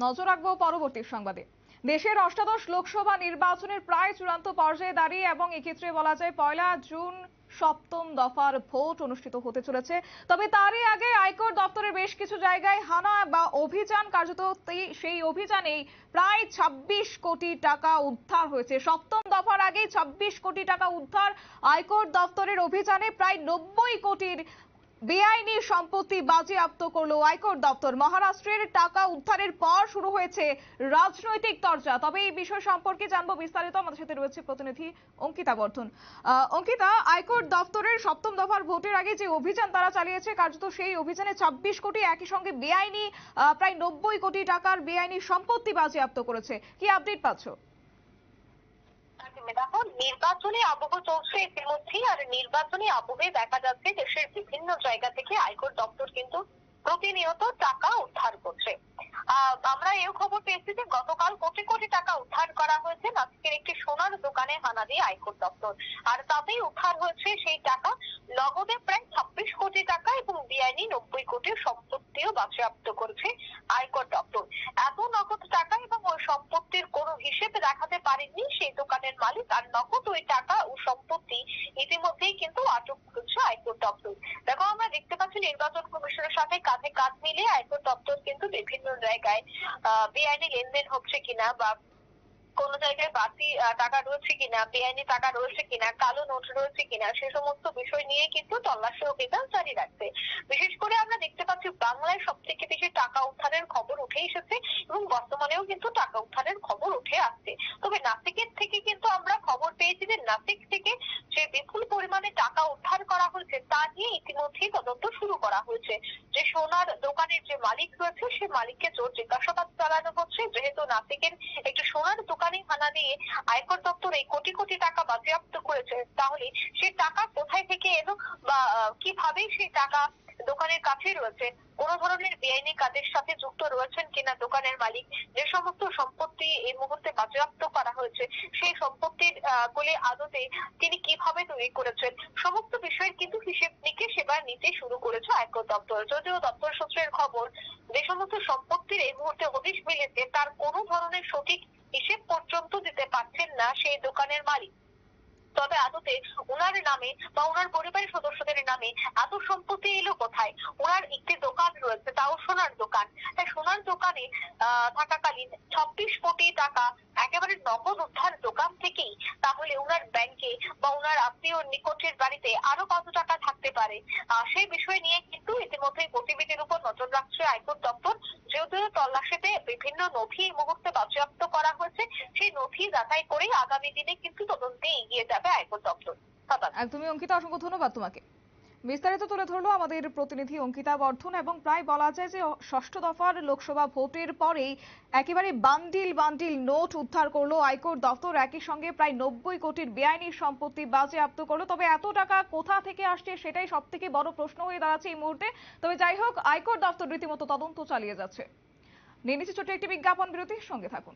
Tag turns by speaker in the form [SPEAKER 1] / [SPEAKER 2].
[SPEAKER 1] নজর রাখবো পরবর্তী সংবাদে। দেশের অষ্টাদশ লোকসভা নির্বাচনের প্রায় চূড়ান্ত পর্যায়ে দাঁড়িয়ে এবং এক্ষেত্রে বলা যায় 1 জুন সপ্তম দফার ভোট অনুষ্ঠিত হতে চলেছে। তবে তারই আগে আয়কর দপ্তরের বেশ কিছু জায়গায় হানা বা অভিযান কার্যত সেই অভিযানেই প্রায় 26 কোটি টাকা উদ্ধার হয়েছে। সপ্তম দফার আগে 26 কোটি টাকা উদ্ধার। আয়কর দপ্তরের অভিযানে প্রায় 90 কোটির বেআইনি সম্পত্তি বাজেয়াপ্ত করলো আয়কর দপ্তর। মহারাষ্ট্রের টাকা উদ্ধারের পর শুরু হয়েছে রাজনৈতিক চর্চা। তবে এই বিষয় সম্পর্কে জানবো বিস্তারিত, আমাদের সাথে রয়েছে প্রতিনিধি অঙ্কিতা বর্ধন। অঙ্কিতা, আয়কর দপ্তরের সপ্তম দফার ভোটের আগে যে অভিযান তারা চালিয়েছে কার্যত সেই অভিযানে 26 কোটি একই সঙ্গে বেআইনি প্রায় 90 কোটি টাকার বেআইনি সম্পত্তি বাজেয়াপ্ত করেছে। কি আপডেট পাচ্ছ?
[SPEAKER 2] দেখো, নির্বাচনী আবহ চলছে ইতিমধ্যেই, আর নির্বাচনী আবহে দেখা যাচ্ছে দেশের বিভিন্ন জায়গা থেকে আয়কর দপ্তর কিন্তু প্রতিনিয়ত টাকা উদ্ধার করছে। আমরা এও খবর পেয়েছি যে গতকাল কোটি কোটি টাকা উদ্ধার করা হয়েছে নাসিকের একটি সোনার দোকানে হানা দিয়ে আয়কর দপ্তর, আর তাতেই উদ্ধার হয়েছে সেই টাকা নগদে প্রায় 26 কোটি টাকা এবং বেআইনি 90 কোটির সম্পত্তিও বাজেয়াপ্ত করেছে আয়কর দপ্তর। এত নগদ টাকা এবং ওই সম্পত্তির কোনো হিসেব দেখাতে পারেননি সেই দোকানের মালিক, আর নগদ ওই টাকা ও সম্পত্তি ইতিমধ্যেই কিন্তু আটক করছে আয়কর দপ্তর। দেখো, আমরা দেখতে পাচ্ছি নির্বাচন কমিশনের সাথে কাঁধে কাঁধ মিলিয়ে আয়কর দপ্তর কিন্তু বিভিন্ন জায়গায় বেআইনি লেনদেন হচ্ছে কিনা বা কোন জায়গায় বাড়তি টাকা রয়েছে কিনা, বেআইনি টাকা রয়েছে কিনা, কালো নোট রয়েছে কিনা, সে সমস্ত বিষয় নিয়ে কিন্তু তল্লাশি অভিযান জারি রাখছে। বিশেষ করে আমরা দেখতে পাচ্ছি বাংলায় সব থেকে বেশি টাকা উদ্ধারের খবর উঠে এসেছে এবং বর্তমানেও কিন্তু টাকা উদ্ধারের খবর উঠে আসছে। তবে নাসিকের থেকে কিন্তু আমরা খবর পেয়েছি যে নাসিক থেকে যে বিপুল পরিমাণে টাকা উদ্ধার করা হয়েছে তা নিয়ে ইতিমধ্যেই তদন্ত শুরু করা হয়েছে। যে সোনার দোকানের যে মালিক রয়েছে সে মালিককে জোর জিজ্ঞাসাবাদ চালানো হচ্ছে, যেহেতু নাসিকের একটি সোনার দোকানে হানা দিয়ে আয়কর দপ্তর এই কোটি কোটি টাকা বাজেয়াপ্ত করেছে, তাহলে সে টাকা কোথায় থেকে এলো বা কিভাবে সেই টাকা দোকানের কাছে রয়েছে, কোন ধরনের বেআইনি কাজের সাথে যুক্ত রয়েছেন কিনা দোকানের মালিক, যে সমস্ত সম্পত্তি এই মুহূর্তে বাজেয়াপ্ত করা হয়েছে সেই সম্পত্তির গুলি আদতে তিনি কিভাবে তৈরি করেছেন, সমস্ত বিষয়ের কিন্তু হিসেব নিকেশ এবার নিতে শুরু করেছে আয়কর দপ্তর। যদিও দপ্তর সূত্রের খবর যে সমস্ত সম্পত্তির এই মুহূর্তে হদিশ মিলেছে তার কোনো ধরনের সঠিক হিসেব পর্যন্ত দিতে পারছেন না সেই দোকানের মালিক। তবে আদতে ওনার নামে বা ওনার পরিবারের সদস্যদের নামে এত সম্পত্তি এলো কোথায়? ওনার একটি দোকান রয়েছে, তাও সোনার দোকান। তাই সোনার দোকানে থাকাকালীন 26 কোটি টাকা একেবারে নগদ উদ্ধার দোকান থেকেই, তাহলে ওনার ব্যাংকে বা ওনার আত্মীয় নিকটের বাড়িতে আরো কত টাকা থাকতে পারে, সেই বিষয় নিয়ে কিন্তু ইতিমধ্যেই গতিবিধির উপর নজর রাখছে আয়কর দপ্তর। যদিও তল্লাশিতে বিভিন্ন নথি এই মুহূর্তে বাজেয়াপ্ত করা হয়েছে, সেই নথি যাচাই করেই আগামী দিনে কিন্তু তদন্তে এগিয়ে যাবে আয়কর দপ্তর।
[SPEAKER 1] একদমই অঙ্কিতা, অসংখ্য ধন্যবাদ তোমাকে। বিস্তারিত তুলে ধরলো আমাদের প্রতিনিধি অঙ্কিতা বর্ধন। এবং প্রায় বলা যায় যে ষষ্ঠ দফার লোকসভা ভোটের পরেই একেবারে বান্ডিল বান্ডিল নোট উদ্ধার করলো আয়কর দপ্তর, একই সঙ্গে প্রায় 90 কোটির বেআইনি সম্পত্তি বাজেয়াপ্ত করলো। তবে এত টাকা কোথা থেকে আসছে সেটাই সব থেকে বড় প্রশ্ন হয়ে দাঁড়াচ্ছে এই মুহূর্তে। তবে যাই হোক, আয়কর দপ্তর রীতিমতো তদন্ত চালিয়ে যাচ্ছে। নিয়ে নিচ্ছে ছোট্ট একটি বিজ্ঞাপন বিরতি, সঙ্গে থাকুন।